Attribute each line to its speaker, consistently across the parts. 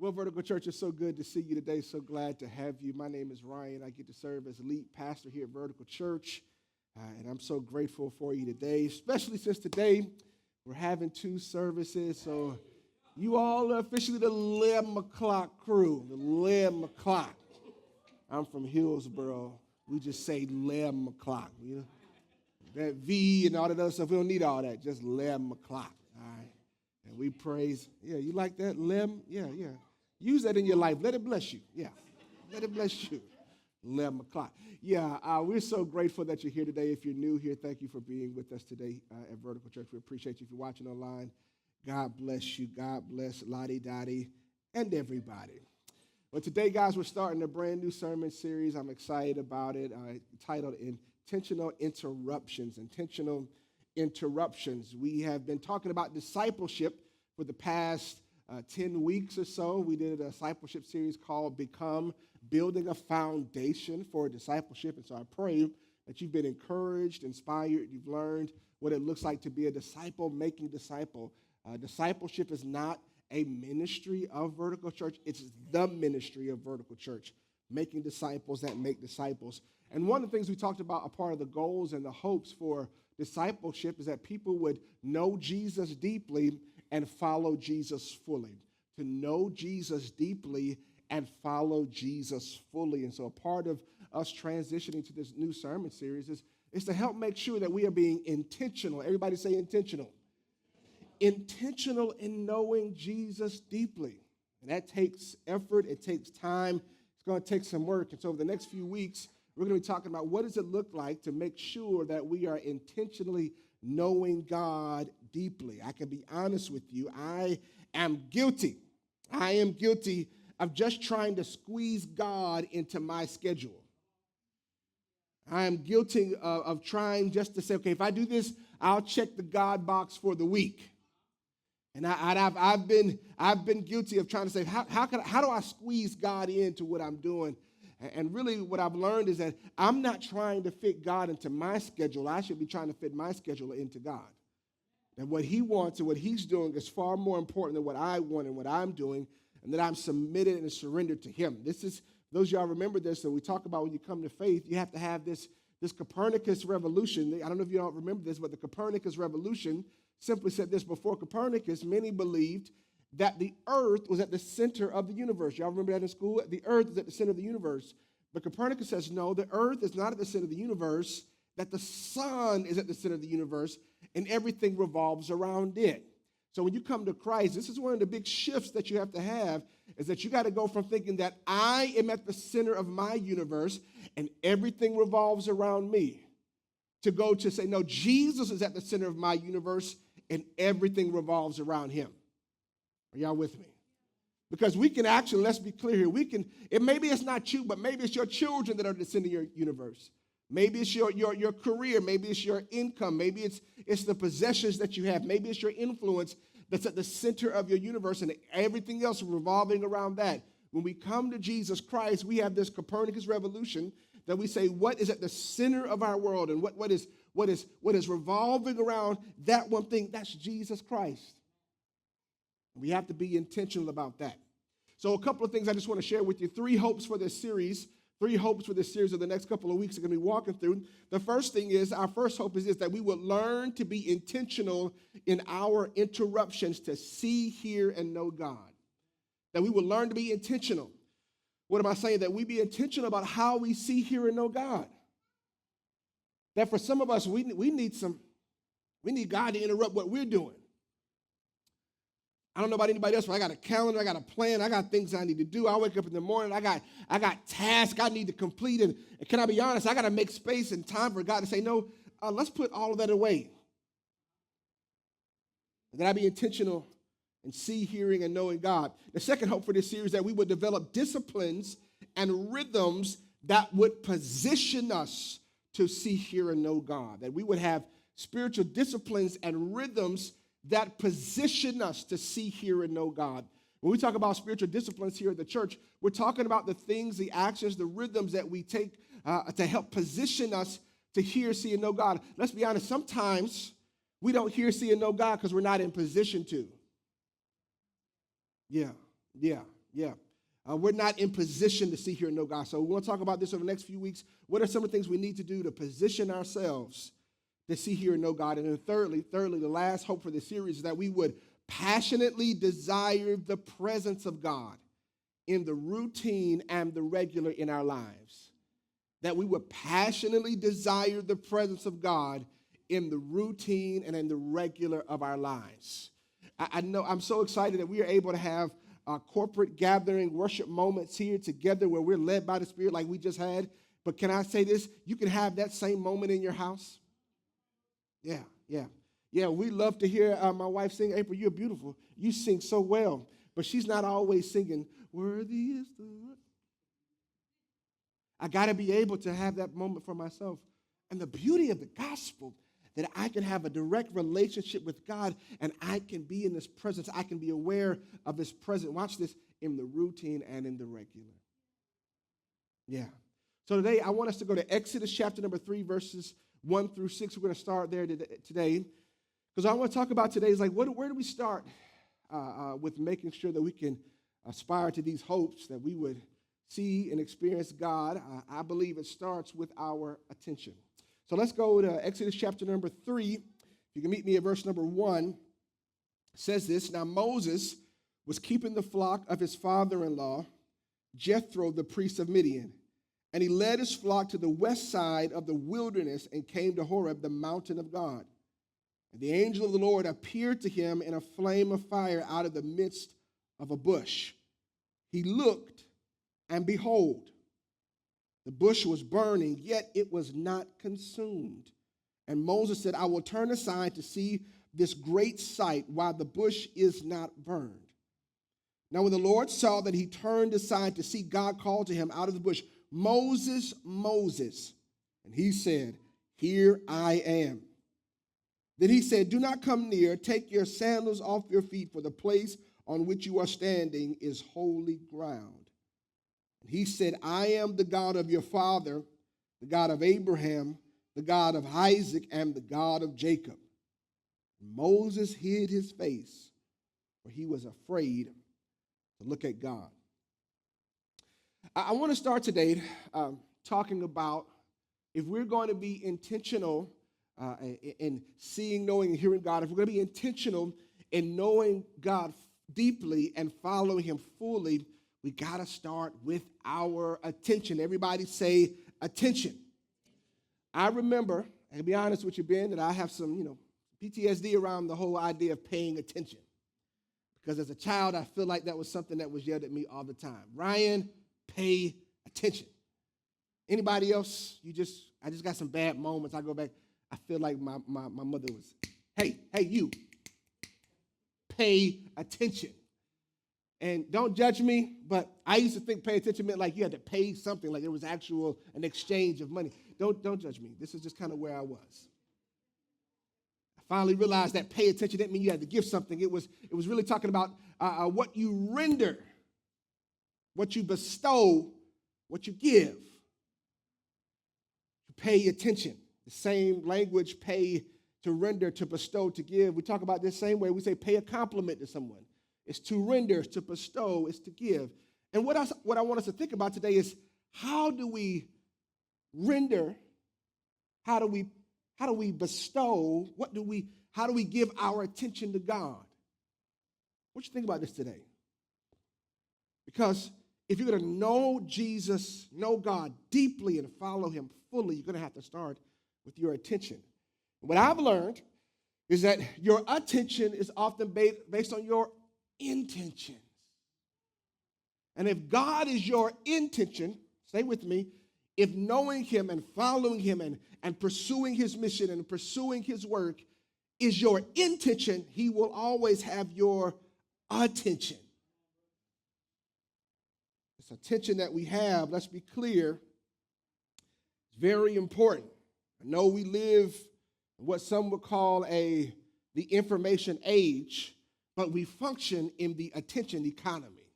Speaker 1: Well, Vertical Church, it's so good to see you today. So glad to have you. My name is Ryan. I get to serve as lead pastor here at Vertical Church, and I'm so grateful for you today, especially since today we're having two services. So you all are officially the 11 o'clock crew, the 11 o'clock. I'm from Hillsborough. We just say 11 o'clock. You know? That V and all that other stuff, we don't need all that. Just 11 o'clock, all right? And we praise. Yeah, you like that? 11? Yeah. Use that in your life. Let it bless you. Yeah, let it bless you. 11 o'clock. Yeah, we're so grateful that you're here today. If you're new here, thank you for being with us today at Vertical Church. We appreciate you. If you're watching online, God bless you. God bless Lottie Dottie and everybody. Well, today, guys, we're starting a brand new sermon series. I'm excited about it, titled Intentional Interruptions. Intentional Interruptions. We have been talking about discipleship for the past 10 weeks or so. We did a discipleship series called Become, Building a Foundation for Discipleship. And so I pray that you've been encouraged, inspired, you've learned what it looks like to be a disciple making disciple. Discipleship is not a ministry of Vertical Church. It's the ministry of Vertical Church, making disciples that make disciples. And one of the things we talked about, a part of the goals and the hopes for discipleship, is that people would know Jesus deeply and follow Jesus fully. To know Jesus deeply and follow Jesus fully. And so a part of us transitioning to this new sermon series is to help make sure that we are being intentional. Everybody say intentional. Intentional in knowing Jesus deeply. And that takes effort. It takes time. It's going to take some work. And so over the next few weeks, we're going to be talking about what does it look like to make sure that we are intentionally knowing God deeply. I can be honest with you. I am guilty. I am guilty of just trying to squeeze God into my schedule. I am guilty of trying just to say, okay, if I do this, I'll check the God box for the week. And I've been guilty of trying to say, how do I squeeze God into what I'm doing? And really what I've learned is that I'm not trying to fit God into my schedule. I should be trying to fit my schedule into God. And what he wants and what he's doing is far more important than what I want and what I'm doing, and that I'm submitted and surrendered to him. This is, those of y'all remember this, that we talk about when you come to faith, you have to have this Copernicus revolution. I don't know if you all remember this, but the Copernicus revolution simply said this: before Copernicus, many believed that the earth was at the center of the universe. Y'all remember that in school? The earth is at the center of the universe. But Copernicus says, no, the earth is not at the center of the universe, that the sun is at the center of the universe, and everything revolves around it. So when you come to Christ, this is one of the big shifts that you have to have, is that you got to go from thinking that I am at the center of my universe and everything revolves around me, to go to say, no, Jesus is at the center of my universe and everything revolves around him. Are y'all with me? Because we can actually, let's be clear here, maybe it's not you, but maybe it's your children that are the center of your universe. Maybe it's your career, maybe it's your income, maybe it's the possessions that you have, maybe it's your influence that's at the center of your universe and everything else revolving around that. When we come to Jesus Christ, we have this Copernicus revolution that we say, what is at the center of our world and what is revolving around that one thing? That's Jesus Christ. We have to be intentional about that. So a couple of things I just want to share with you. Three hopes for this series of the next couple of weeks we're going to be walking through. The first thing is, our first hope is this, that we will learn to be intentional in our interruptions to see, hear, and know God. That we will learn to be intentional. What am I saying? That we be intentional about how we see, hear, and know God. That for some of us, we need God to interrupt what we're doing. I don't know about anybody else, but I got a calendar, I got a plan, I got things I need to do. I wake up in the morning, I got tasks I need to complete, and can I be honest, I got to make space and time for God to say, no, let's put all of that away. And that I be intentional in see, hearing, and knowing God. The second hope for this series is that we would develop disciplines and rhythms that would position us to see, hear, and know God. That we would have spiritual disciplines and rhythms that position us to see, hear, and know God. When we talk about spiritual disciplines here at the church, we're talking about the things, the actions, the rhythms that we take to help position us to hear, see, and know God. Let's be honest, sometimes we don't hear, see, and know God because we're not in position to. Yeah. Yeah. We're not in position to see, hear, and know God. So we want to talk about this over the next few weeks. What are some of the things we need to do to position ourselves to see, hear, and know God? And then thirdly, the last hope for this series is that we would passionately desire the presence of God in the routine and the regular in our lives. That we would passionately desire the presence of God in the routine and in the regular of our lives. I know I'm so excited that we are able to have corporate gathering worship moments here together where we're led by the Spirit like we just had. But can I say this? You can have that same moment in your house. Yeah, we love to hear my wife sing. April, you're beautiful. You sing so well. But she's not always singing, worthy is the Lord. I got to be able to have that moment for myself. And the beauty of the gospel, that I can have a direct relationship with God and I can be in His presence. I can be aware of His presence. Watch this, in the routine and in the regular. Yeah. So today I want us to go to Exodus chapter number 3, verses 1 through 6. We're going to start there today. Because I want to talk about today is like, where do we start with making sure that we can aspire to these hopes that we would see and experience God? I believe it starts with our attention. So let's go to Exodus chapter number 3. If you can meet me at verse number 1. It says this, now Moses was keeping the flock of his father-in-law, Jethro, the priest of Midian. And he led his flock to the west side of the wilderness and came to Horeb, the mountain of God. And the angel of the Lord appeared to him in a flame of fire out of the midst of a bush. He looked, and behold, the bush was burning, yet it was not consumed. And Moses said, I will turn aside to see this great sight while the bush is not burned. Now when the Lord saw that he turned aside to see, God called to him out of the bush, Moses, Moses. And he said, here I am. Then he said, do not come near. Take your sandals off your feet, for the place on which you are standing is holy ground. And he said, I am the God of your father, the God of Abraham, the God of Isaac, and the God of Jacob. And Moses hid his face, for he was afraid to look at God. I want to start today talking about if we're going to be intentional in seeing, knowing, and hearing God, if we're going to be intentional in knowing God deeply and following Him fully, we got to start with our attention. Everybody say attention. I remember, and to be honest with you, Ben, that I have some, PTSD around the whole idea of paying attention. Because as a child, I feel like that was something that was yelled at me all the time. Ryan, pay attention. Anybody else? I just got some bad moments. I go back, I feel like my mother was, hey, you, pay attention. And don't judge me, but I used to think pay attention meant like you had to pay something, like there was an exchange of money. Don't judge me. This is just kind of where I was. I finally realized that pay attention didn't mean you had to give something. It was really talking about what you render, what you bestow, what you give. Pay attention. The same language, pay, to render, to bestow, to give. We talk about this same way. We say pay a compliment to someone. It's to render, it's to bestow, it's to give. And what I want us to think about today is how do we render? How do we bestow? How do we give our attention to God? What you think about this today? Because if you're going to know Jesus, know God deeply and follow Him fully, you're going to have to start with your attention. And what I've learned is that your attention is often based on your intentions. And if God is your intention, stay with me, if knowing Him and following Him and pursuing His mission and pursuing His work is your intention, He will always have your attention. This attention that we have, let's be clear, is very important. I know we live in what some would call the information age, but we function in the attention economy.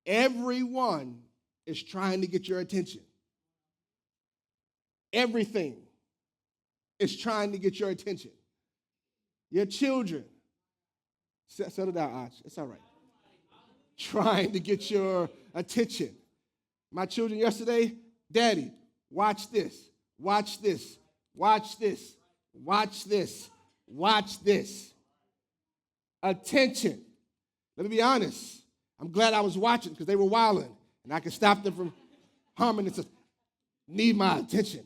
Speaker 1: Everyone is trying to get your attention. Everything is trying to get your attention. Your children. Settle down, Arch. It's all right. trying to get your attention. My children yesterday, Daddy, watch this, watch this, watch this, watch this, watch this. Attention. Let me be honest. I'm glad I was watching because they were wilding, and I could stop them from harming and need my attention.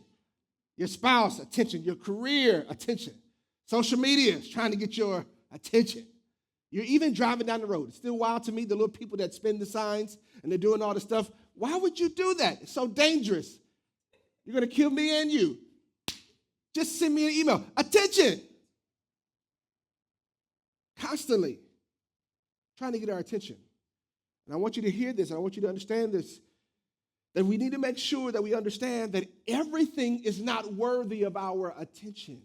Speaker 1: Your spouse, attention. Your career, attention. Social media is trying to get your attention. You're even driving down the road. It's still wild to me, the little people that spin the signs and they're doing all this stuff. Why would you do that? It's so dangerous. You're going to kill me and you. Just send me an email. Attention. Constantly trying to get our attention. And I want you to hear this, and I want you to understand this, that we need to make sure that we understand that everything is not worthy of our attention.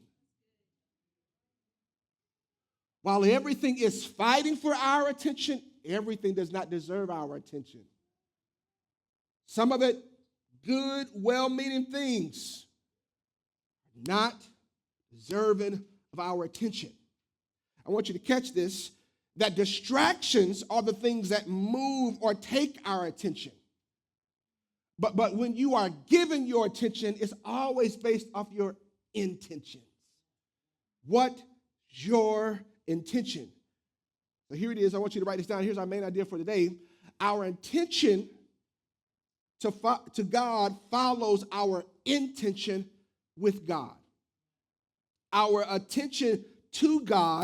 Speaker 1: While everything is fighting for our attention, everything does not deserve our attention. Some of it, good, well-meaning things, not deserving of our attention. I want you to catch this, that distractions are the things that move or take our attention. But when you are given your attention, it's always based off your intentions. What's your intention? So here it is. I want you to write this down. Here's our main idea for today. Our intention to God follows our intention with God. Our attention to God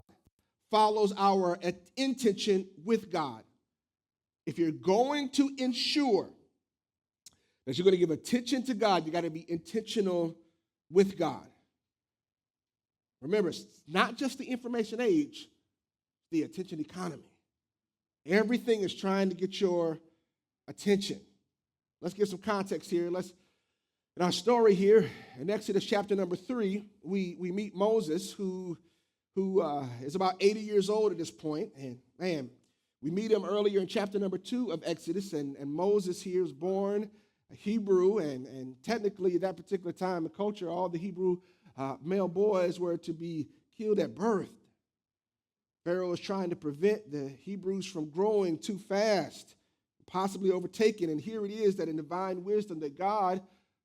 Speaker 1: follows our intention with God. If you're going to ensure that you're going to give attention to God, you got to be intentional with God. Remember, it's not just the information age, the attention economy. Everything is trying to get your attention. Let's give some context here. In our story here, in Exodus chapter number 3, we meet Moses, who is about 80 years old at this point. And man, we meet him earlier in chapter number 2 of Exodus, and Moses here was born a Hebrew, and technically at that particular time and culture, all the Hebrew male boys were to be killed at birth. Pharaoh was trying to prevent the Hebrews from growing too fast, possibly overtaken. And here it is that in divine wisdom that God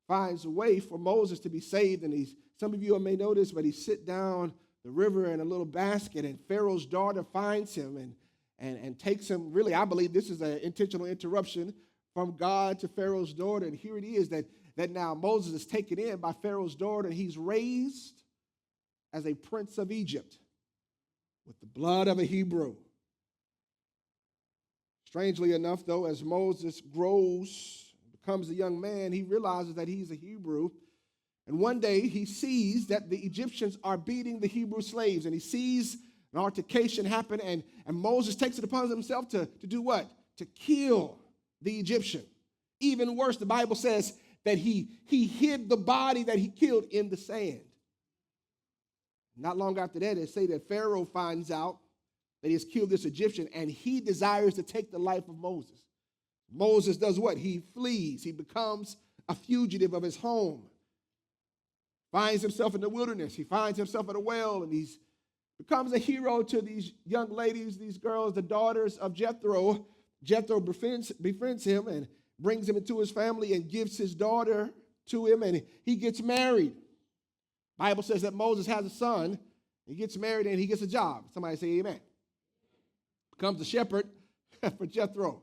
Speaker 1: finds a way for Moses to be saved. And some of you may know this, but he sit down the river in a little basket, and Pharaoh's daughter finds him and takes him. Really, I believe this is an intentional interruption from God to Pharaoh's daughter. And here it is that now Moses is taken in by Pharaoh's daughter, and he's raised as a prince of Egypt with the blood of a Hebrew. Strangely enough, though, as Moses grows, becomes a young man, he realizes that he's a Hebrew. And one day he sees that the Egyptians are beating the Hebrew slaves, and he sees an altercation happen, and Moses takes it upon himself to do what? To kill the Egyptian. Even worse, the Bible says that he hid the body that he killed in the sand. Not long after that, they say that Pharaoh finds out that he has killed this Egyptian, and he desires to take the life of Moses. Moses does what? He flees. He becomes a fugitive of his home. Finds himself in the wilderness. He finds himself at a well, and he becomes a hero to these young ladies, these girls, the daughters of Jethro. Jethro befriends him and brings him into his family and gives his daughter to him, and he gets married. Bible says that Moses has a son. He gets married and he gets a job. Somebody say amen. Becomes a shepherd for Jethro.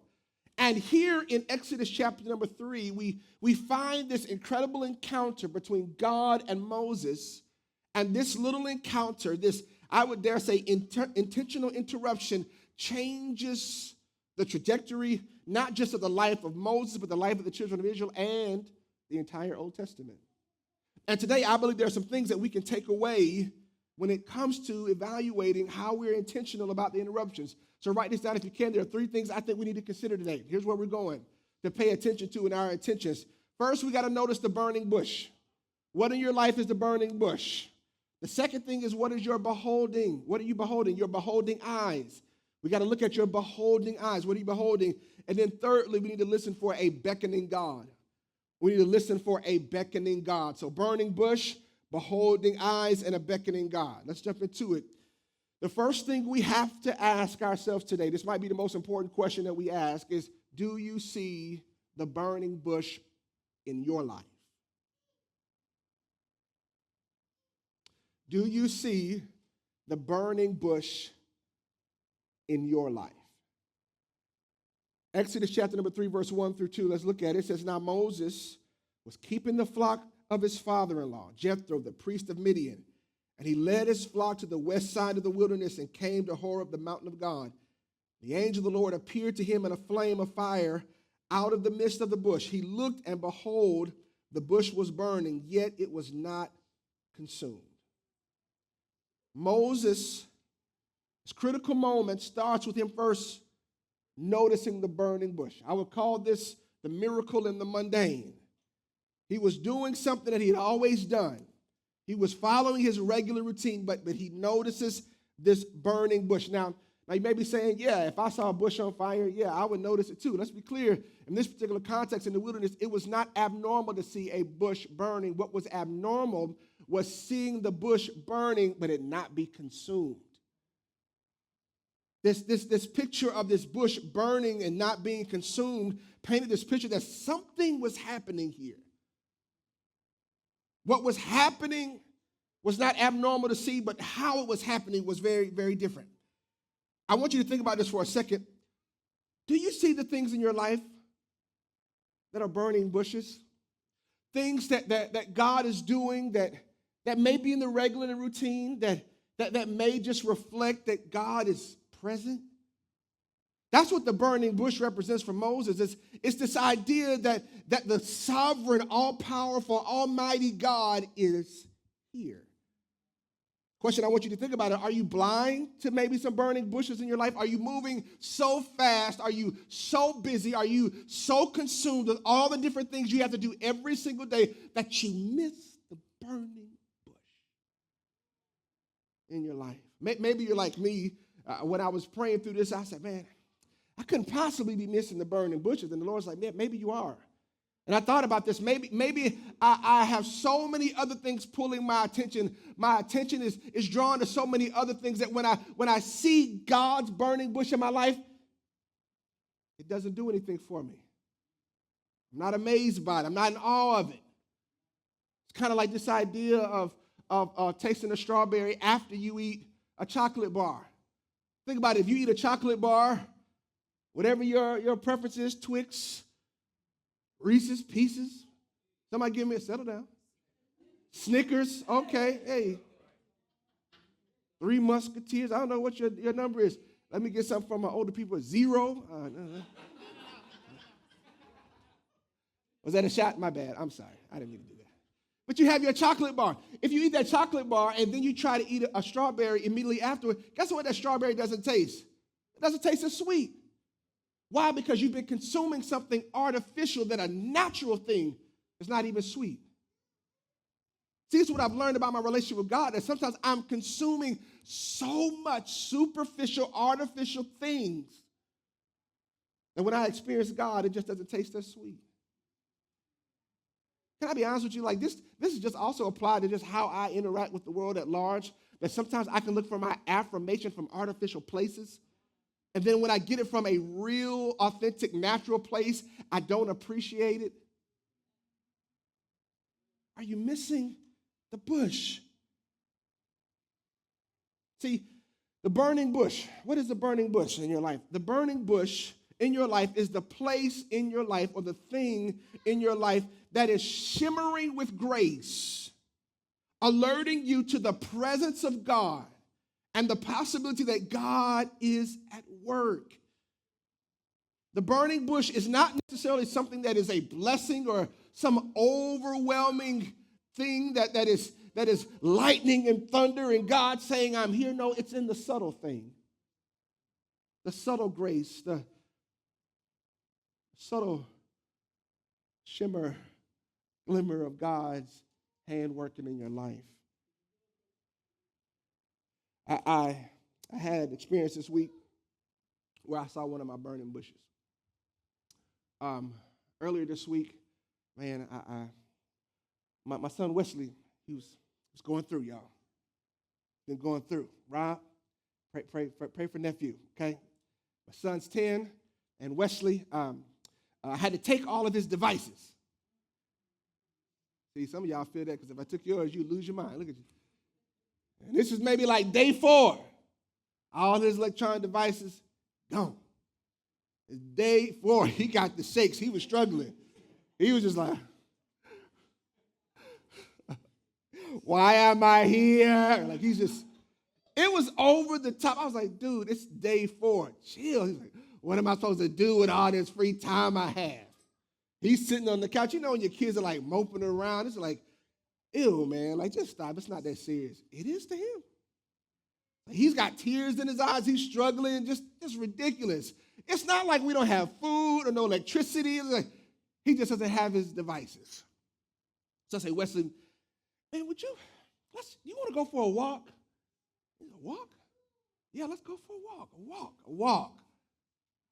Speaker 1: And here in Exodus chapter number 3, we find this incredible encounter between God and Moses. And this little encounter, this, I would dare say, intentional interruption changes the trajectory, not just of the life of Moses, but the life of the children of Israel and the entire Old Testament. And today, I believe there are some things that we can take away when it comes to evaluating how we're intentional about the interruptions. So write this down if you can. There are 3 things I think we need to consider today. Here's where we're going to pay attention to in our intentions. First, we got to notice the burning bush. What in your life is the burning bush? The second thing is, what is your beholding? What are you beholding? Your beholding eyes. We got to look at your beholding eyes. What are you beholding? And then thirdly, we need to listen for a beckoning God. We need to listen for a beckoning God. So burning bush, beholding eyes, and a beckoning God. Let's jump into it. The first thing we have to ask ourselves today, this might be the most important question that we ask, is do you see the burning bush in your life? Do you see the burning bush in your life? Exodus chapter number 3, verse 1 through 2, let's look at it. It says, now Moses was keeping the flock of his father-in-law, Jethro, the priest of Midian. And he led his flock to the west side of the wilderness and came to Horeb, the mountain of God. The angel of the Lord appeared to him in a flame of fire out of the midst of the bush. He looked, and behold, the bush was burning, yet it was not consumed. Moses' critical moment starts with him first noticing the burning bush. I would call this the miracle in the mundane. He was doing something that he had always done. He was following his regular routine, but he notices this burning bush. Now, you may be saying, yeah, if I saw a bush on fire, yeah, I would notice it too. Let's be clear. In this particular context in the wilderness, it was not abnormal to see a bush burning. What was abnormal was seeing the bush burning, but it not be consumed. This picture of this bush burning and not being consumed painted this picture that something was happening here. What was happening was not abnormal to see, but how it was happening was very, very different. I want you to think about this for a second. Do you see the things in your life that are burning bushes? Things that God is doing that may be in the regular routine, that may just reflect that God is present? That's what the burning bush represents for Moses. It's this idea that the sovereign, all-powerful, almighty God is here. Question I want you to think about it. Are you blind to maybe some burning bushes in your life? Are you moving so fast? Are you so busy? Are you so consumed with all the different things you have to do every single day that you miss the burning bush in your life? Maybe you're like me. When I was praying through this, I said, man, I couldn't possibly be missing the burning bushes. And the Lord's like, man, maybe you are. And I thought about this. Maybe I have so many other things pulling my attention. My attention is drawn to so many other things that when I see God's burning bush in my life, it doesn't do anything for me. I'm not amazed by it. I'm not in awe of it. It's kind of like this idea of tasting a strawberry after you eat a chocolate bar. Think about it. If you eat a chocolate bar, whatever your preference is, Twix, Reese's Pieces. Somebody give me a settle down. Snickers. Okay. Hey. Three Musketeers. I don't know what your number is. Let me get something from my older people. 0. Was that a shot? My bad. I'm sorry. I didn't mean to do that. But you have your chocolate bar. If you eat that chocolate bar and then you try to eat a strawberry immediately afterward, guess what that strawberry doesn't taste? It doesn't taste as sweet. Why? Because you've been consuming something artificial that a natural thing is not even sweet. See, this is what I've learned about my relationship with God, that sometimes I'm consuming so much superficial, artificial things that when I experience God, it just doesn't taste as sweet. Can I be honest with you? Like this is just also applied to just how I interact with the world at large, that sometimes I can look for my affirmation from artificial places. And then when I get it from a real, authentic, natural place, I don't appreciate it. Are you missing the bush? See, the burning bush. What is the burning bush in your life? The burning bush in your life is the place in your life or the thing in your life that is shimmering with grace, alerting you to the presence of God and the possibility that God is at work. The burning bush is not necessarily something that is a blessing or some overwhelming thing that is lightning and thunder and God saying, I'm here. No, it's in the subtle thing. The subtle grace, the subtle shimmer, glimmer of God's hand working in your life. I had an experience this week where I saw one of my burning bushes. Earlier this week, man, my son Wesley, he was going through, y'all. Been going through. Rob, Pray for nephew, okay? My son's 10, and Wesley had to take all of his devices. See, some of y'all feel that because if I took yours, you'd lose your mind. Look at you. And this is maybe like day 4. All his electronic devices, gone. It's day 4. He got the shakes. He was struggling. He was just like, why am I here? Like he's just, it was over the top. I was like, dude, it's day 4. Chill. He's like, what am I supposed to do with all this free time I have? He's sitting on the couch. You know when your kids are like moping around, it's like, ew, man, like just stop. It's not that serious. It is to him. He's got tears in his eyes. He's struggling, just ridiculous. It's not like we don't have food or no electricity. It's like, he just doesn't have his devices. So I say, Wesley, man, you want to go for a walk? A walk? Yeah, let's go for a walk.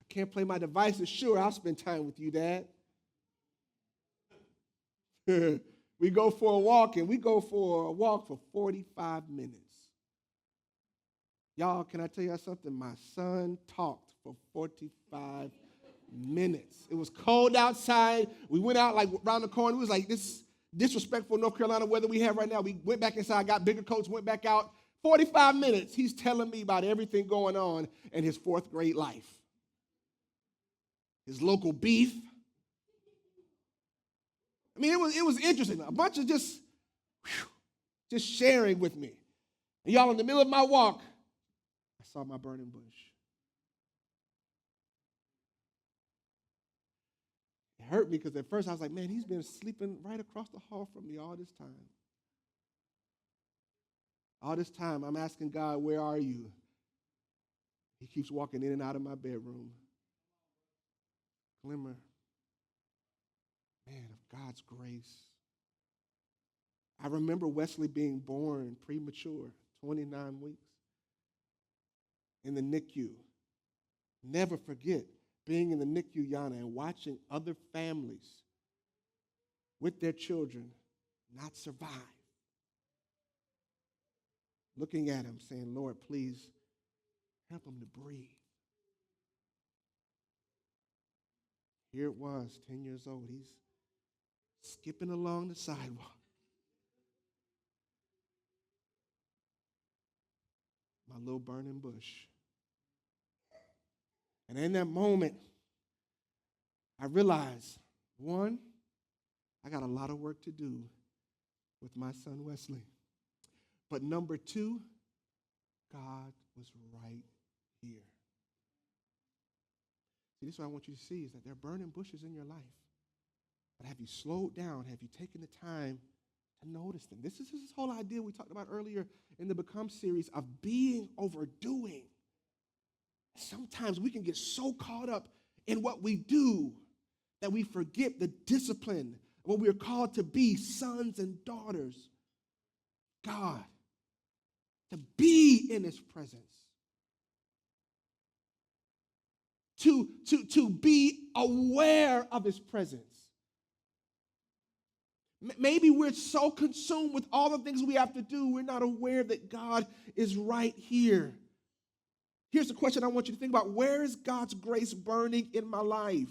Speaker 1: I can't play my devices. Sure, I'll spend time with you, Dad. We go for a walk, and we go for a walk for 45 minutes. Y'all, can I tell you something? My son talked for 45 minutes. It was cold outside. We went out like around the corner. It was like this disrespectful North Carolina weather we have right now. We went back inside, got bigger coats, went back out. 45 minutes. He's telling me about everything going on in his 4th grade life. His local beef. I mean, it was interesting. A bunch of just sharing with me. And y'all, in the middle of my walk, I saw my burning bush. It hurt me because at first I was like, man, he's been sleeping right across the hall from me all this time. All this time, I'm asking God, where are you? He keeps walking in and out of my bedroom. Glimmer, man, of God's grace. I remember Wesley being born premature, 29 weeks, in the NICU. Never forget being in the NICU, Yana, and watching other families with their children not survive. Looking at him, saying, Lord, please help him to breathe. Here it was, 10 years old. He's skipping along the sidewalk. My little burning bush. And in that moment, I realized, 1, I got a lot of work to do with my son Wesley. But number 2, God was right here. See, this is what I want you to see, is that there are burning bushes in your life. But have you slowed down? Have you taken the time to notice them? This is this whole idea we talked about earlier in the Become series of being overdoing. Sometimes we can get so caught up in what we do that we forget the discipline of what we are called to be, sons and daughters. God, to be in his presence. To be aware of his presence. Maybe we're so consumed with all the things we have to do, we're not aware that God is right here. Here's the question I want you to think about. Where is God's grace burning in my life?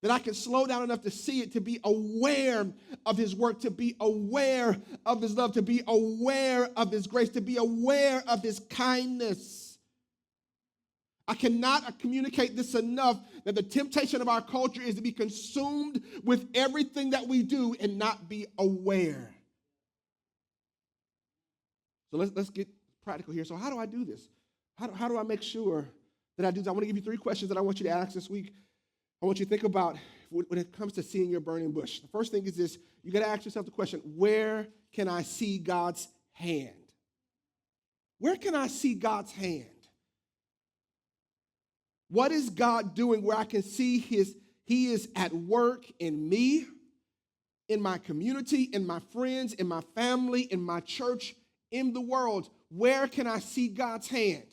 Speaker 1: That I can slow down enough to see it, to be aware of his work, to be aware of his love, to be aware of his grace, to be aware of his kindness. I cannot communicate this enough, that the temptation of our culture is to be consumed with everything that we do and not be aware. So let's get practical here. So how do I do this? How do I make sure that I do this? I want to give you 3 questions that I want you to ask this week. I want you to think about when it comes to seeing your burning bush. The first thing is this. You got to ask yourself the question, where can I see God's hand? Where can I see God's hand? What is God doing where I can see he is at work in me, in my community, in my friends, in my family, in my church, in the world? Where can I see God's hand?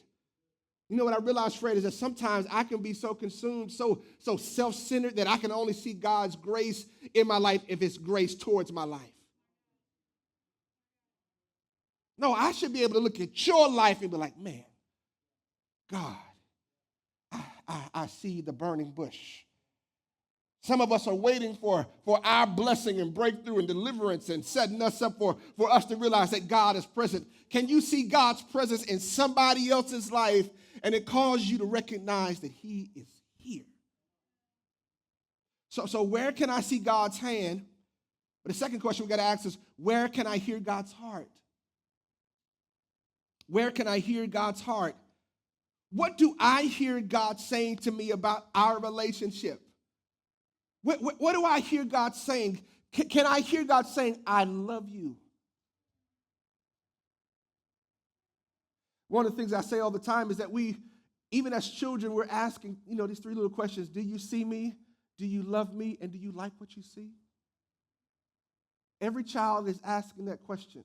Speaker 1: You know what I realized, Fred, is that sometimes I can be so consumed, so self-centered that I can only see God's grace in my life if it's grace towards my life. No, I should be able to look at your life and be like, man, God, I see the burning bush. Some of us are waiting for our blessing and breakthrough and deliverance and setting us up for us to realize that God is present. Can you see God's presence in somebody else's life and it calls you to recognize that he is here? So where can I see God's hand? But the second question we got to ask is, where can I hear God's heart? Where can I hear God's heart? What do I hear God saying to me about our relationship? What do I hear God saying? Can I hear God saying, I love you? One of the things I say all the time is that we, even as children, we're asking, these three little questions. Do you see me? Do you love me? And do you like what you see? Every child is asking that question.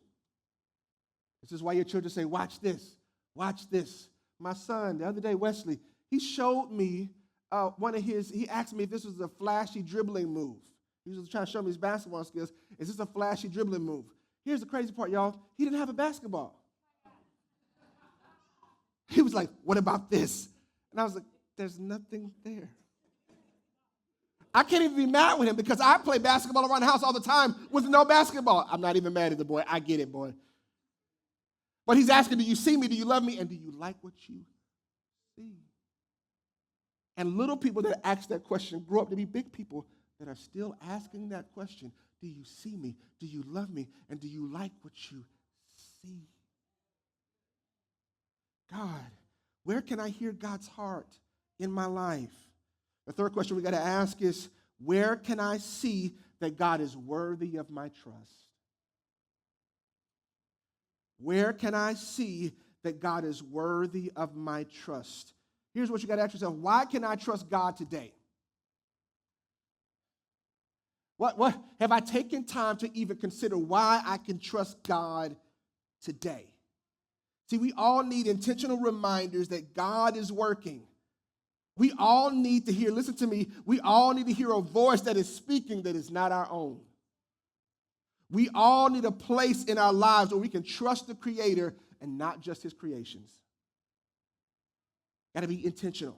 Speaker 1: This is why your children say, watch this, watch this. My son, the other day, Wesley, he showed me he asked me if this was a flashy dribbling move. He was trying to show me his basketball skills. Is this a flashy dribbling move? Here's the crazy part, y'all. He didn't have a basketball. He was like, what about this? And I was like, there's nothing there. I can't even be mad with him because I play basketball around the house all the time with no basketball. I'm not even mad at the boy. I get it, boy. But he's asking, do you see me? Do you love me? And do you like what you see? And little people that ask that question grow up to be big people that are still asking that question. Do you see me? Do you love me? And do you like what you see? God, where can I hear God's heart in my life? The third question we got to ask is, where can I see that God is worthy of my trust? Where can I see that God is worthy of my trust? Here's what you got to ask yourself. Why can I trust God today? What have I taken time to even consider why I can trust God today? See, we all need intentional reminders that God is working. We all need to hear, listen to me, we all need to hear a voice that is speaking that is not our own. We all need a place in our lives where we can trust the Creator and not just His creations. Got to be intentional.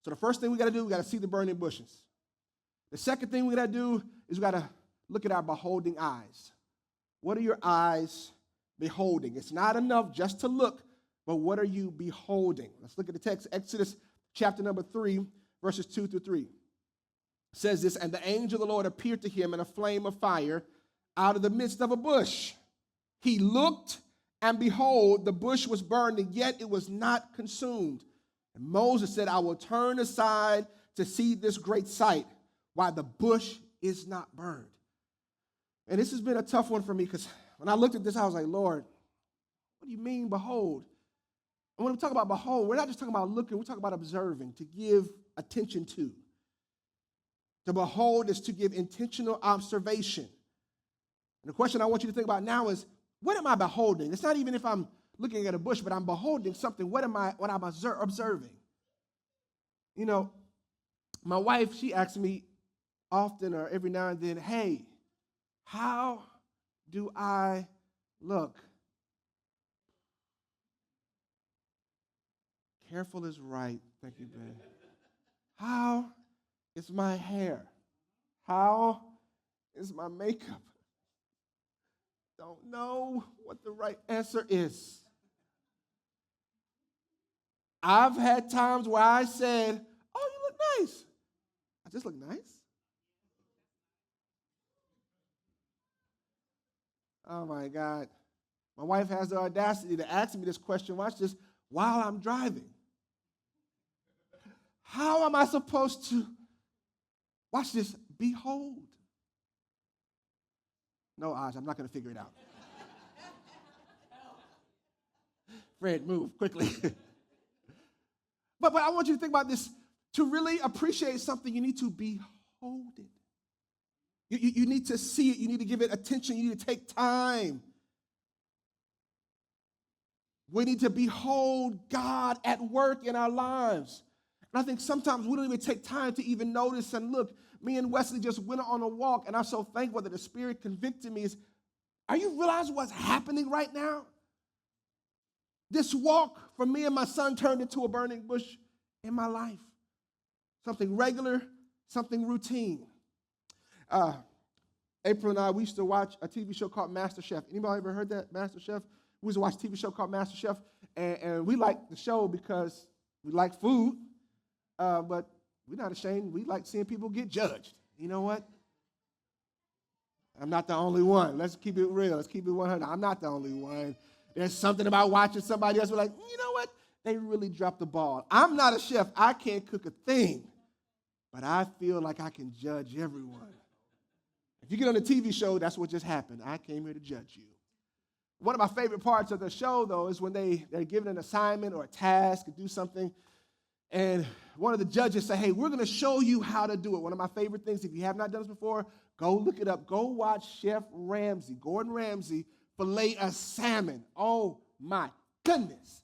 Speaker 1: So the first thing we got to do, we got to see the burning bushes. The second thing we got to do is we got to look at our beholding eyes. What are your eyes beholding? It's not enough just to look, but what are you beholding? Let's look at the text, Exodus chapter number 3, verses 2 through 3. It says this, and the angel of the Lord appeared to him in a flame of fire out of the midst of a bush. He looked, and behold, the bush was burned, and yet it was not consumed. And Moses said, I will turn aside to see this great sight, why the bush is not burned. And this has been a tough one for me because when I looked at this, I was like, Lord, what do you mean, behold? And when we talk about behold, we're not just talking about looking, we're talking about observing, to give attention to. To behold is to give intentional observation. And the question I want you to think about now is, what am I beholding? It's not even if I'm looking at a bush, but I'm beholding something. What am observing? My wife, she asks me often or every now and then, hey, how do I look? Careful is right. Thank you, Ben. How is my hair? How is my makeup? Don't know what the right answer is. I've had times where I said, oh, you look nice. I just look nice. Oh, my God. My wife has the audacity to ask me this question, watch this, while I'm driving. How am I supposed to, watch this, behold? No, Oz, I'm not going to figure it out. Fred, move quickly. But I want you to think about this. To really appreciate something, you need to behold it. You need to see it. You need to give it attention. You need to take time. We need to behold God at work in our lives. And I think sometimes we don't even take time to even notice and look. Me and Wesley just went on a walk, and I'm so thankful that the Spirit convicted me. Are you realizing what's happening right now? This walk for me and my son turned into a burning bush in my life. Something regular, something routine. April and I, we used to watch a TV show called MasterChef. Anybody ever heard that, MasterChef? We used to watch a TV show called MasterChef, and we liked the show because we like food, but we're not ashamed. We like seeing people get judged. You know what? I'm not the only one. Let's keep it real. Let's keep it 100. I'm not the only one. There's something about watching somebody else. We're like, you know what? They really dropped the ball. I'm not a chef. I can't cook a thing, but I feel like I can judge everyone. If you get on a TV show, that's what just happened. I came here to judge you. One of my favorite parts of the show, though, is when they're given an assignment or a task to do something, and one of the judges say, hey, we're going to show you how to do it. One of my favorite things, if you have not done this before, go look it up. Go watch Chef Ramsay, Gordon Ramsay, fillet a salmon. Oh, my goodness.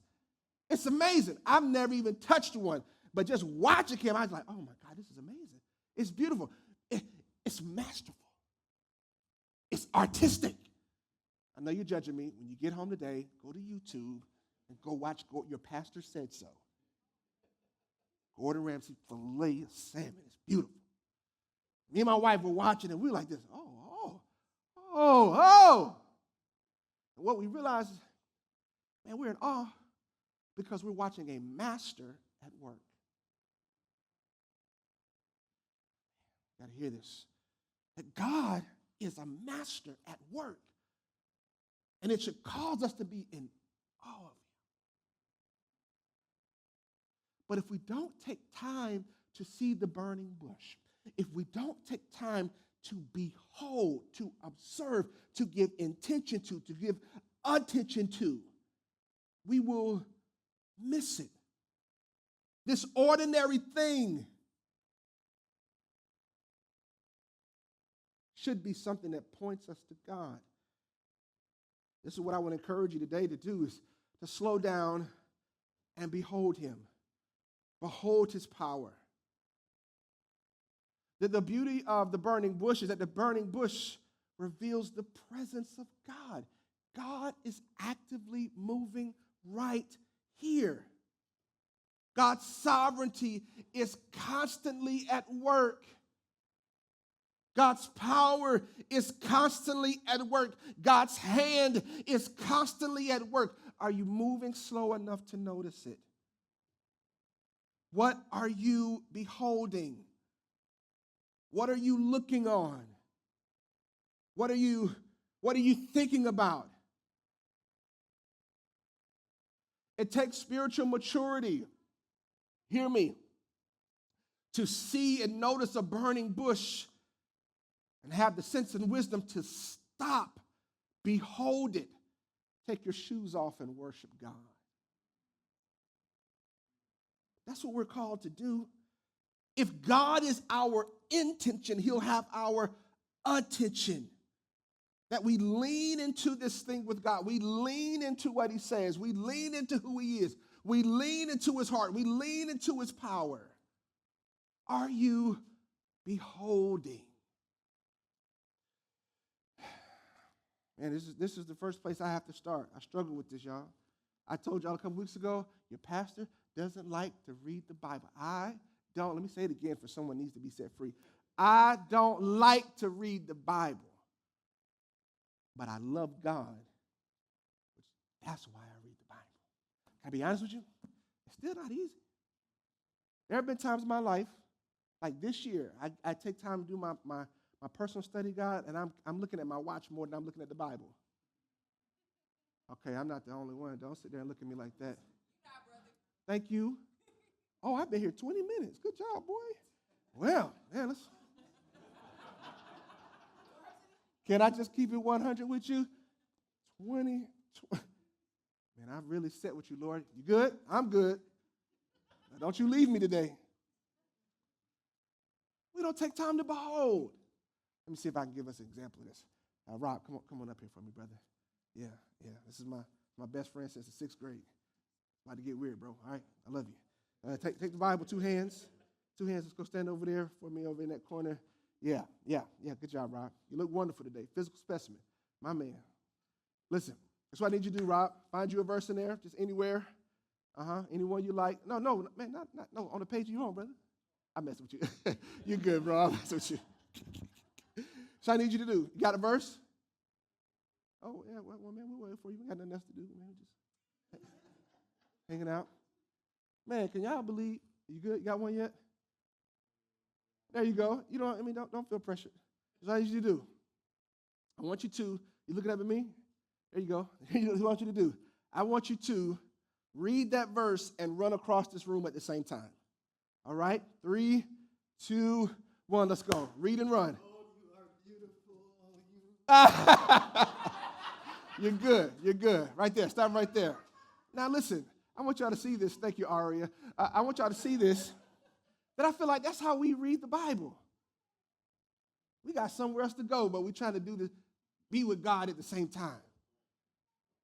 Speaker 1: It's amazing. I've never even touched one, but just watching him, I was like, oh, my God, this is amazing. It's beautiful. It's masterful. It's artistic. I know you're judging me. When you get home today, go to YouTube and go watch Your Pastor Said So. Gordon Ramsay fillet of salmon. It's beautiful. Me and my wife were watching, and we were like this. Oh. And what we realized is, man, we're in awe because we're watching a master at work. Got to hear this. That God is a master at work. And it should cause us to be in awe of him. But if we don't take time to see the burning bush, if we don't take time to behold, to observe, to give intention to give attention to, we will miss it. This ordinary thing should be something that points us to God. This is what I want to encourage you today to do, is to slow down and behold him. Behold his power. The beauty of the burning bush is that the burning bush reveals the presence of God. God is actively moving right here. God's sovereignty is constantly at work. God's power is constantly at work. God's hand is constantly at work. Are you moving slow enough to notice it? What are you beholding? What are you looking on? What are you thinking about? It takes spiritual maturity, hear me, to see and notice a burning bush and have the sense and wisdom to stop, behold it, take your shoes off and worship God. That's what we're called to do. If God is our intention, he'll have our attention. That we lean into this thing with God. We lean into what he says. We lean into who he is. We lean into his heart. We lean into his power. Are you beholding? Man, this is the first place I have to start. I struggle with this, y'all. I told y'all a couple weeks ago, your pastor doesn't like to read the Bible. Let me say it again for someone who needs to be set free. I don't like to read the Bible, but I love God. That's why I read the Bible. Can I be honest with you? It's still not easy. There have been times in my life, like this year, I take time to do my personal study, God, and I'm looking at my watch more than I'm looking at the Bible. Okay, I'm not the only one. Don't sit there and look at me like that. Thank you. Oh, I've been here 20 minutes. Good job, boy. Well, man, can I just keep it 100 with you? 20. Man, I've really sat with you, Lord. You good? I'm good. Now, don't you leave me today. We don't take time to behold. Let me see if I can give us an example of this. Rob, come on up here for me, brother. Yeah. This is my best friend since the 6th grade. About to get weird, bro. All right, I love you. Take the Bible, 2 hands. 2 hands. Let's go stand over there for me over in that corner. Yeah. Good job, Rob. You look wonderful today. Physical specimen. My man. Listen, That's what I need you to do, Rob. Find you a verse in there, just anywhere. Anyone you like. No, man, no, on the page you're on, brother. I mess with you. You're good, bro. I mess with you. So I need you to do. You got a verse? Oh, yeah, well, man, we're waiting for you. We got nothing else to do, man. Just hanging out. Man, can y'all believe? You good? You got one yet? There you go. You don't feel pressured. That's all I need you to do. I want you to, you looking up at me? There you go. Here's what I want you to do. I want you to read that verse and run across this room at the same time. All right? 3, 2, 1, let's go. Read and run.
Speaker 2: Oh, you are beautiful.
Speaker 1: You're good. You're good. Right there. Stop right there. Now, listen. I want y'all to see this. Thank you, Aria. I want y'all to see this. That I feel like that's how we read the Bible. We got somewhere else to go, but we're trying to do this, be with God at the same time.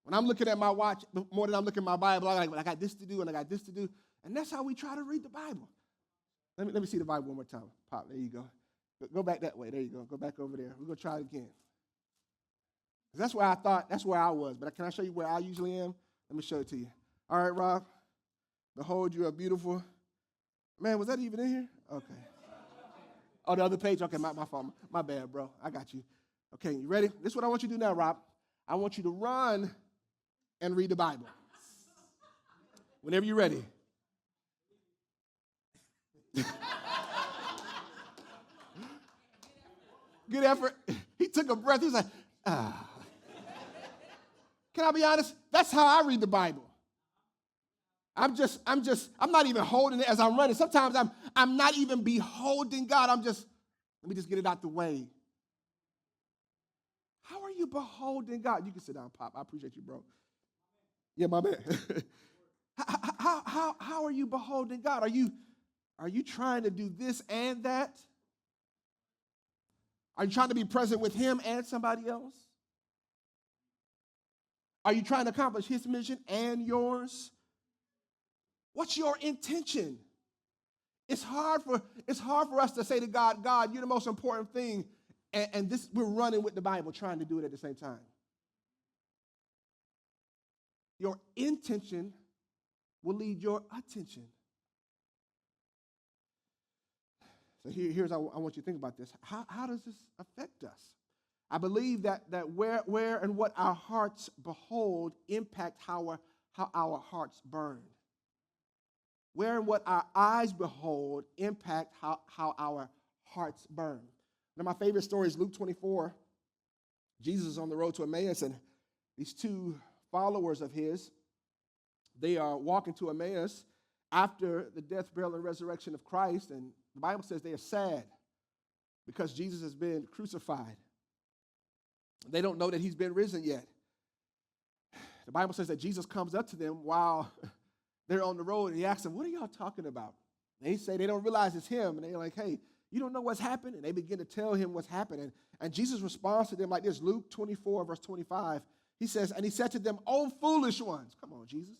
Speaker 1: When I'm looking at my watch, more than I'm looking at my Bible, I got this to do and I got this to do. And that's how we try to read the Bible. Let me see the Bible one more time. Pop, there you go. Go back that way. There you go. Go back over there. We're going to try it again. That's where I was. But can I show you where I usually am? Let me show it to you. All right, Rob. Behold, you are beautiful. Man, was that even in here? Okay. Oh, the other page? Okay, my fault. My bad, bro. I got you. Okay, you ready? This is what I want you to do now, Rob. I want you to run and read the Bible. Whenever you're ready. Good effort. He took a breath. He was like, ah. Can I be honest? That's how I read the Bible. I'm not even holding it as I'm running. Sometimes I'm not even beholding God. Let me just get it out the way. How are you beholding God? You can sit down, Pop. I appreciate you, bro. Yeah, my man. How are you beholding God? Are you trying to do this and that? Are you trying to be present with him and somebody else? Are you trying to accomplish his mission and yours? What's your intention? It's hard for us to say to God, God, you're the most important thing, and this we're running with the Bible, trying to do it at the same time. Your intention will lead your attention. So here's how I want you to think about this. How does this affect us? I believe that where and what our hearts behold impact how our hearts burn. Where and what our eyes behold impact how our hearts burn. One of my favorite stories, Luke 24. Jesus is on the road to Emmaus, and these two followers of his, they are walking to Emmaus after the death, burial, and resurrection of Christ, and the Bible says they are sad because Jesus has been crucified. They don't know that he's been risen yet. The Bible says that Jesus comes up to them while they're on the road, and he asks them, what are y'all talking about? They say they don't realize it's him, and they're like, hey, you don't know what's happened? And they begin to tell him what's happened. And Jesus responds to them like this, Luke 24, verse 25. He says, and he said to them, O foolish ones, come on, Jesus,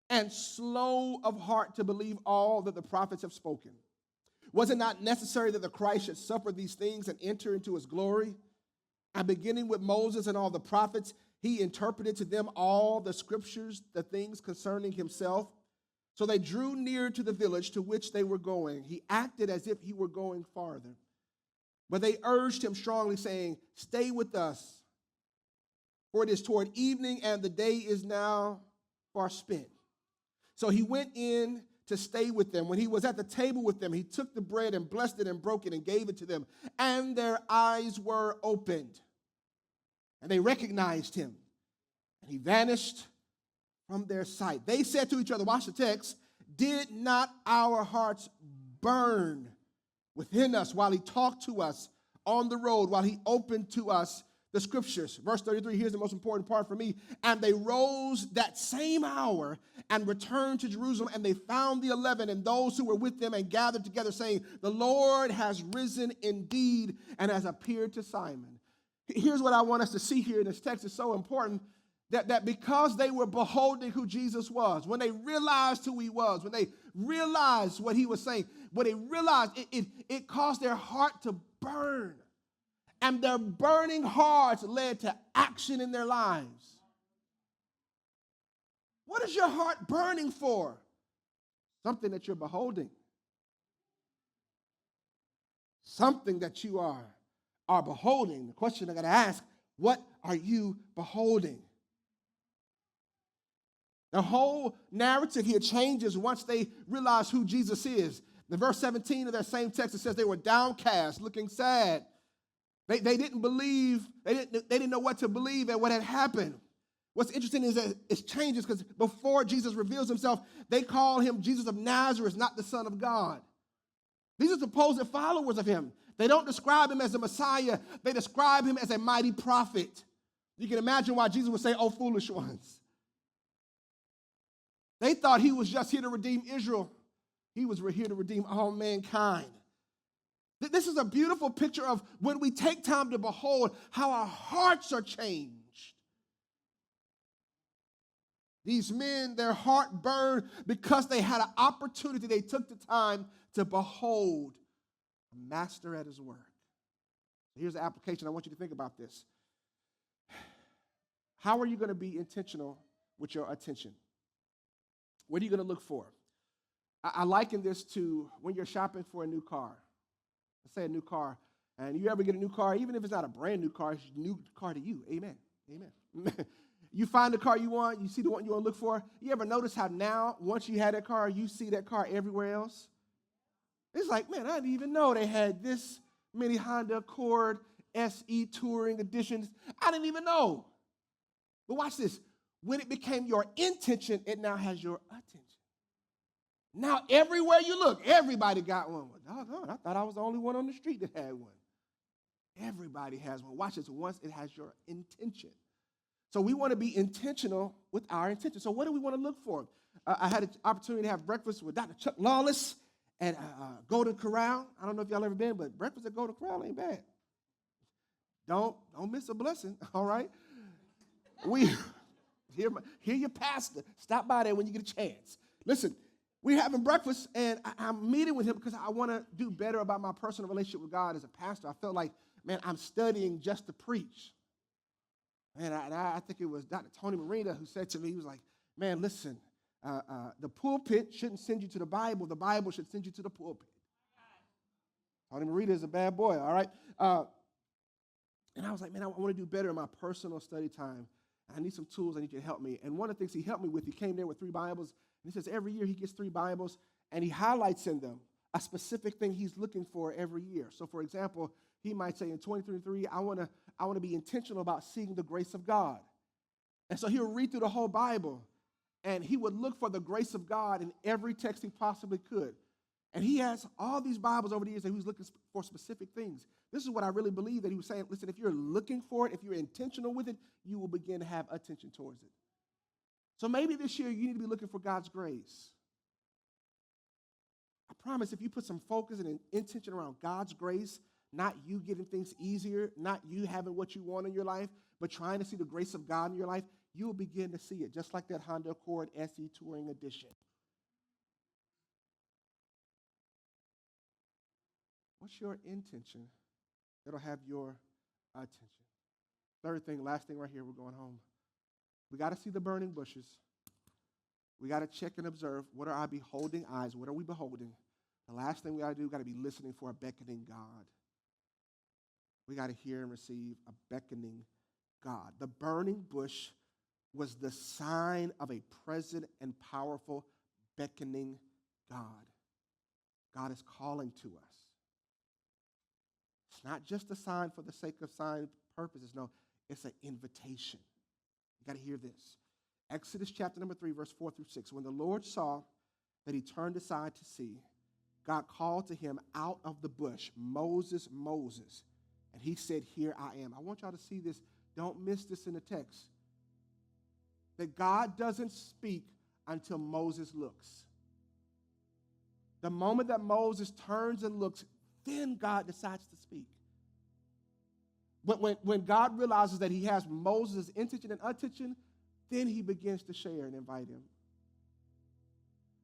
Speaker 1: and slow of heart to believe all that the prophets have spoken. Was it not necessary that the Christ should suffer these things and enter into his glory? And beginning with Moses and all the prophets, he interpreted to them all the scriptures, the things concerning himself. So they drew near to the village to which they were going. He acted as if he were going farther. But they urged him strongly, saying, stay with us, for it is toward evening, and the day is now far spent. So he went in to stay with them. When he was at the table with them, he took the bread and blessed it and broke it and gave it to them. And their eyes were opened, and they recognized him. And he vanished from their sight. They said to each other, watch the text, did not our hearts burn within us while he talked to us on the road, while he opened to us the scriptures? Verse 33, here's the most important part for me. And they rose that same hour and returned to Jerusalem, and they found the 11 and those who were with them and gathered together, saying, the Lord has risen indeed and has appeared to Simon. Here's what I want us to see here in this text. It's so important that because they were beholding who Jesus was, when they realized who he was, when they realized what he was saying, when they realized it caused their heart to burn. and their burning hearts led to action in their lives. What is your heart burning for? Something that you're beholding. Something that you are beholding. The question I got to ask, what are you beholding? The whole narrative here changes once they realize who Jesus is. In verse 17 of that same text, it says they were downcast, looking sad. They didn't believe, they didn't know what to believe at what had happened. What's interesting is that it changes because before Jesus reveals himself, they call him Jesus of Nazareth, not the Son of God. These are supposed followers of him. They don't describe him as a Messiah. They describe him as a mighty prophet. You can imagine why Jesus would say, "Oh, foolish ones." They thought he was just here to redeem Israel. He was here to redeem all mankind. This is a beautiful picture of when we take time to behold how our hearts are changed. These men, their heart burned because they had an opportunity. They took the time to behold a master at his work. Here's the application. I want you to think about this. How are you going to be intentional with your attention? What are you going to look for? I liken this to when you're shopping for a new car. Let's say a new car, and you ever get a new car, even if it's not a brand new car, it's a new car to you. Amen. Amen. You find the car you want, you see the one you want to look for. You ever notice how now, once you had that car, you see that car everywhere else? It's like, man, I didn't even know they had this many Honda Accord SE Touring editions. I didn't even know. But watch this. When it became your intention, it now has your attention. Now, everywhere you look, everybody got one. Well, doggone, I thought I was the only one on the street that had one. Everybody has one. Watch this. Once it has your intention. So we want to be intentional with our intention. So what do we want to look for? I had an opportunity to have breakfast with Dr. Chuck Lawless at Golden Corral. I don't know if y'all ever been, but breakfast at Golden Corral ain't bad. Don't miss a blessing, all right? Hear your pastor. Stop by there when you get a chance. Listen, we're having breakfast, and I'm meeting with him because I want to do better about my personal relationship with God as a pastor. I felt like, man, I'm studying just to preach. And I think it was Dr. Tony Marina who said to me, he was like, man, listen, the pulpit shouldn't send you to the Bible should send you to the pulpit. Tony Marina is a bad boy, all right? And I was like, man, I want to do better in my personal study time. I need some tools. I need you to help me. And one of the things he helped me with, he came there with 3 Bibles. And he says every year he gets 3 Bibles, and he highlights in them a specific thing he's looking for every year. So, for example, he might say in 2023, I want to be intentional about seeing the grace of God. And so he'll read through the whole Bible, and he would look for the grace of God in every text he possibly could. And he has all these Bibles over the years that he was looking for specific things. This is what I really believe that he was saying. Listen, if you're looking for it, if you're intentional with it, you will begin to have attention towards it. So maybe this year you need to be looking for God's grace. I promise if you put some focus and intention around God's grace, not you getting things easier, not you having what you want in your life, but trying to see the grace of God in your life, you will begin to see it, just like that Honda Accord SE Touring Edition. What's your intention? It'll have your attention. Third thing, last thing right here, we're going home. We got to see the burning bushes. We got to check and observe, what are our beholding eyes? What are we beholding? The last thing we got to do, we got to be listening for a beckoning God. We got to hear and receive a beckoning God. The burning bush was the sign of a present and powerful beckoning God. God is calling to us. It's not just a sign for the sake of sign purposes. No, it's an invitation. You got to hear this. Exodus chapter number 3, verse 4 through 6. When the Lord saw that he turned aside to see, God called to him out of the bush, Moses, Moses. And he said, here I am. I want y'all to see this. Don't miss this in the text. That God doesn't speak until Moses looks. The moment that Moses turns and looks, then God decides to speak. When God realizes that he has Moses' intention and attention, then he begins to share and invite him.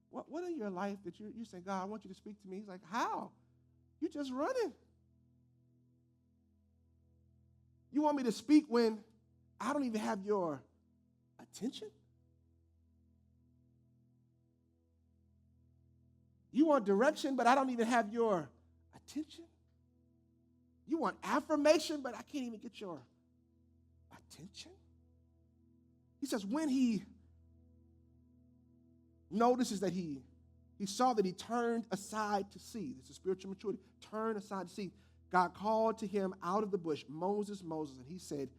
Speaker 1: What in your life that you're saying, God, I want you to speak to me? He's like, how? You're just running. You want me to speak when I don't even have your attention? You want direction, but I don't even have your attention? You want affirmation, but I can't even get your attention? He says when he notices that he saw that he turned aside to see. This is spiritual maturity. Turn aside to see. God called to him out of the bush, Moses, Moses, and he said,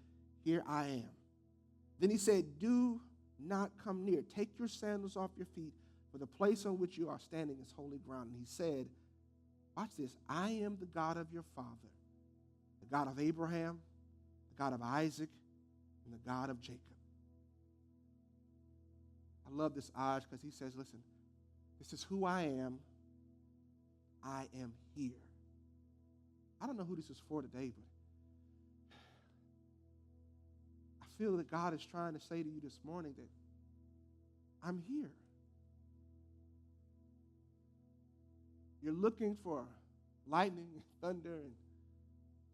Speaker 1: here I am. Then he said, do not come near. Take your sandals off your feet, for the place on which you are standing is holy ground. And he said, watch this, I am the God of your father, the God of Abraham, the God of Isaac, and the God of Jacob. I love this Aj because he says, listen, this is who I am. I am here. I don't know who this is for today, but I feel that God is trying to say to you this morning that I'm here. You're looking for lightning and thunder and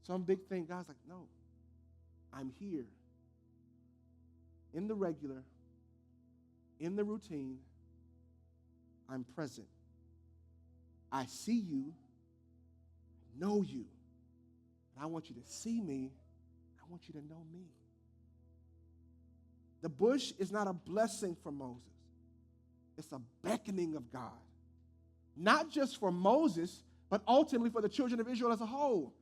Speaker 1: some big thing. God's like, no, I'm here. In the regular, in the routine, I'm present. I see you, I know you, and I want you to see me. I want you to know me. The bush is not a blessing for Moses. It's a beckoning of God. Not just for Moses, but ultimately for the children of Israel as a whole.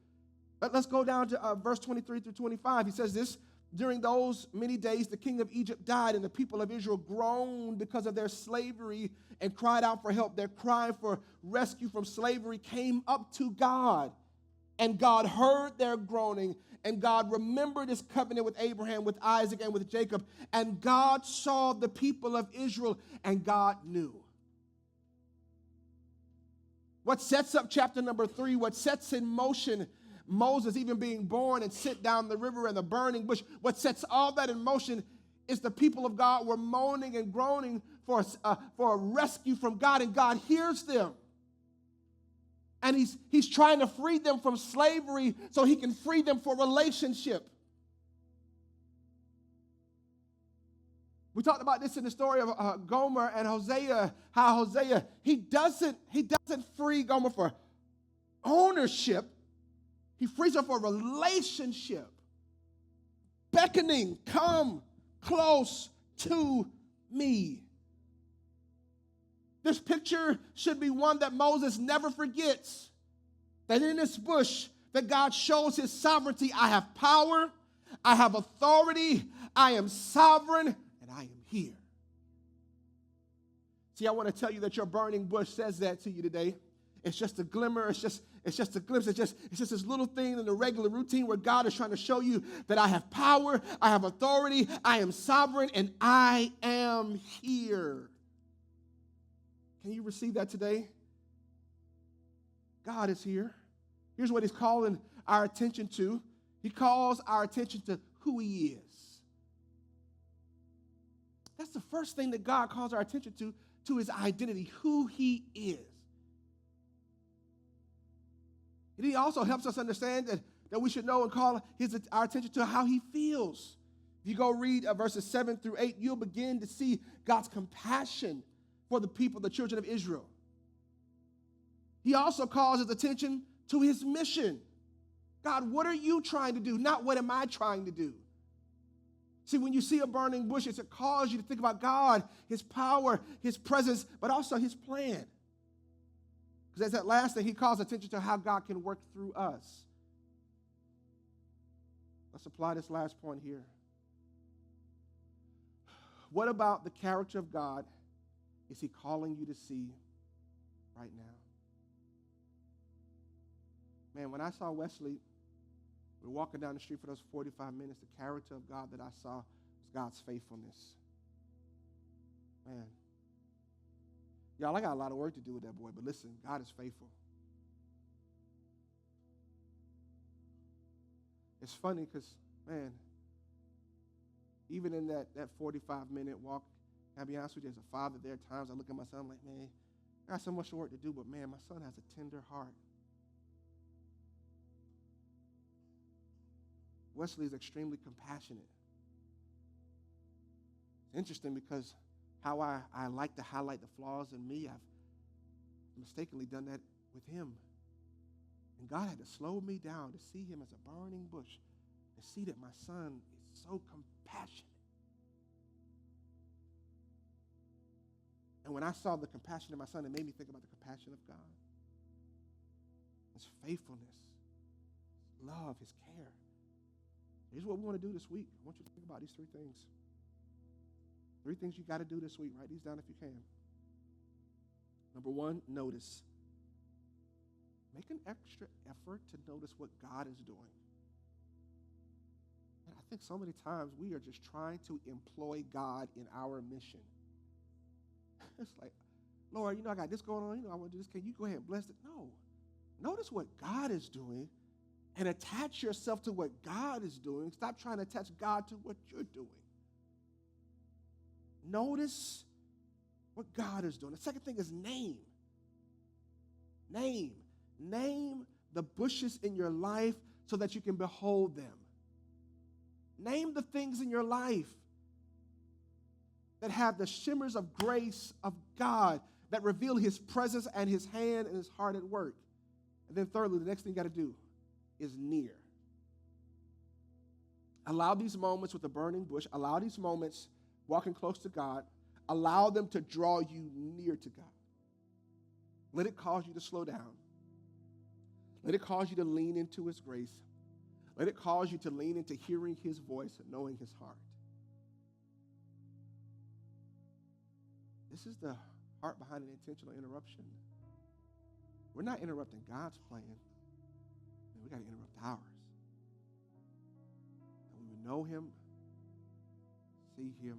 Speaker 1: Let's go down to verse 23 through 25. He says this, during those many days the king of Egypt died, and the people of Israel groaned because of their slavery and cried out for help. Their cry for rescue from slavery came up to God, and God heard their groaning, and God remembered his covenant with Abraham, with Isaac, and with Jacob. And God saw the people of Israel, and God knew. What sets up chapter number 3, what sets in motion Moses even being born and sent down the river and the burning bush, what sets all that in motion is the people of God were moaning and groaning for a rescue from God, and God hears them. And he's trying to free them from slavery so he can free them for relationship. We talked about this in the story of Gomer and Hosea, how Hosea, he doesn't free Gomer for ownership. He frees her for relationship. Beckoning, come close to me. This picture should be one that Moses never forgets. That in this bush, that God shows his sovereignty. I have power, I have authority, I am sovereign, and I am here. See, I want to tell you that your burning bush says that to you today. It's just a glimmer, it's just a glimpse, it's just this little thing in the regular routine where God is trying to show you that I have power, I have authority, I am sovereign, and I am here. Can you receive that today? God is here. Here's what he's calling our attention to. He calls our attention to who he is. That's the first thing that God calls our attention to his identity, who he is. And he also helps us understand that we should know and call our attention to how he feels. If you go read verses 7 through 8, you'll begin to see God's compassion for the people, the children of Israel. He also calls his attention to his mission. God, what are you trying to do? Not what am I trying to do? See, when you see a burning bush, it calls you to think about God, his power, his presence, but also his plan. Because that's that last thing, he calls attention to how God can work through us. Let's apply this last point here. What about the character of God is he calling you to see right now? Man, when I saw Wesley, we were walking down the street for those 45 minutes, the character of God that I saw was God's faithfulness. Man. Y'all, I got a lot of work to do with that boy, but listen, God is faithful. It's funny because, man, even in that 45-minute walk, I'll be honest with you, as a father, there are times I look at my son, I'm like, man, I got so much work to do, but man, my son has a tender heart. Wesley is extremely compassionate. It's interesting because how I like to highlight the flaws in me, I've mistakenly done that with him. And God had to slow me down to see him as a burning bush, to see that my son is so compassionate. And when I saw the compassion in my son, it made me think about the compassion of God. His faithfulness, his love, his care. Here's what we want to do this week. I want you to think about these 3 things. 3 things you got to do this week. Write these down if you can. Number 1, notice. Make an extra effort to notice what God is doing. And I think so many times we are just trying to employ God in our mission. It's like, Lord, I got this going on. I want to do this. Can you go ahead and bless it? No. Notice what God is doing and attach yourself to what God is doing. Stop trying to attach God to what you're doing. Notice what God is doing. The second thing is name. Name. Name the bushes in your life so that you can behold them. Name the things in your life that have the shimmers of grace of God that reveal his presence and his hand and his heart at work. And then thirdly, the next thing you got to do is near. Allow these moments with the burning bush, allow these moments walking close to God, allow them to draw you near to God. Let it cause you to slow down. Let it cause you to lean into his grace. Let it cause you to lean into hearing his voice and knowing his heart. This is the heart behind an intentional interruption. We're not interrupting God's plan. We got to interrupt ours. And we would know him, see him,